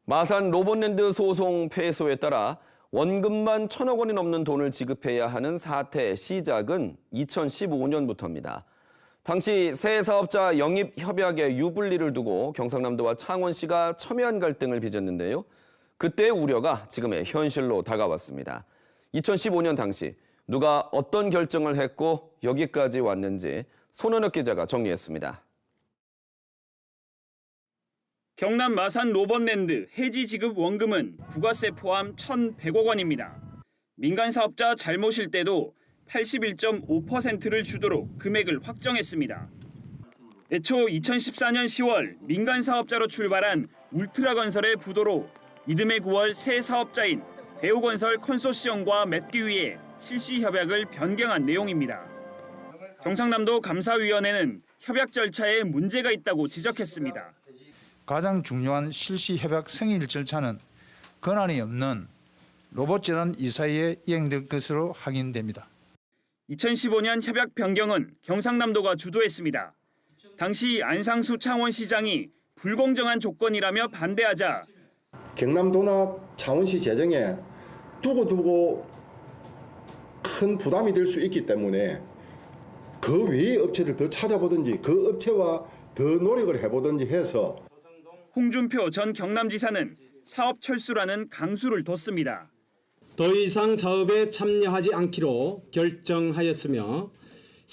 마산 로봇랜드 소송 패소에 따라 원금만 1,000억 원이 넘는 돈을 지급해야 하는 사태 시작은 2015년부터입니다. 당시 새 사업자 영입 협약의 유불리를 두고 경상남도와 창원시가 첨예한 갈등을 빚었는데요. 그때의 우려가 지금의 현실로 다가왔습니다. 2015년 당시 누가 어떤 결정을 했고 여기까지 왔는지 손원혁 기자가 정리했습니다. 경남 마산 로봇랜드 해지 지급 원금은 부가세 포함 1,100억 원입니다. 민간 사업자 잘못일 때도 81.5%를 주도록 금액을 확정했습니다. 애초 2014년 10월 민간 사업자로 출발한 울트라건설의 부도로 이듬해 9월 새 사업자인 대우건설 컨소시엄과 맺기 위해 실시 협약을 변경한 내용입니다. 경상남도 감사위원회는 협약 절차에 문제가 있다고 지적했습니다. 가장 중요한 실시 협약 승인 절차는 권한이 없는 로봇재단 이사회에 이행될 것으로 확인됩니다. 2015년 협약 변경은 경상남도가 주도했습니다. 당시 안상수 창원시장이 불공정한 조건이라며 반대하자 경남도나 창원시 재정에 두고두고 큰 부담이 될 수 있기 때문에 그 외의 업체를 더 찾아보든지 그 업체와 더 노력을 해보든지 해서 홍준표 전 경남지사는 사업 철수라는 강수를 뒀습니다. 더 이상 사업에 참여하지 않기로 결정하였으며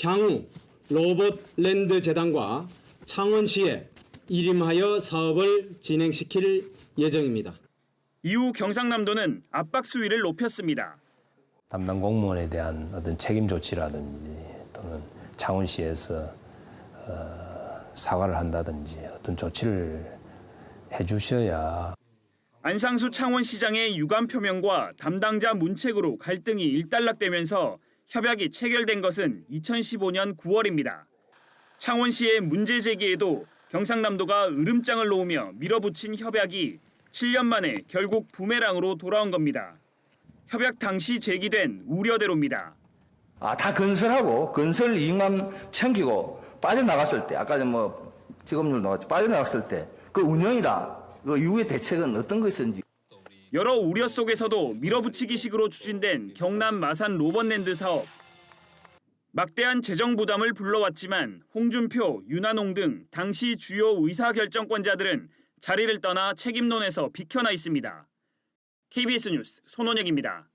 향후 로봇랜드 재단과 창원시에 일임하여 사업을 진행시킬 예정입니다. 이후 경상남도는 압박 수위를 높였습니다. 담당 공무원에 대한 어떤 책임 조치라든지 또는 창원시에서 사과를 한다든지 어떤 조치를 해주셔야. 안상수 창원시장의 유감 표명과 담당자 문책으로 갈등이 일단락되면서 협약이 체결된 것은 2015년 9월입니다. 창원시의 문제 제기에도 경상남도가 으름장을 놓으며 밀어붙인 협약이 7년 만에 결국 부메랑으로 돌아온 겁니다. 협약 당시 제기된 우려대로입니다. 다 건설하고 건설 이익만 챙기고 빠져나갔을 때, 아까 직업률 나왔죠. 빠져나갔을 때 그 운영이다. 그 이후의 대책은 어떤 것인지. 여러 우려 속에서도 밀어붙이기식으로 추진된 경남 마산 로봇랜드 사업. 막대한 재정 부담을 불러왔지만 홍준표, 윤한홍 등 당시 주요 의사결정권자들은 자리를 떠나 책임론에서 비켜나 있습니다. KBS 뉴스 손원혁입니다.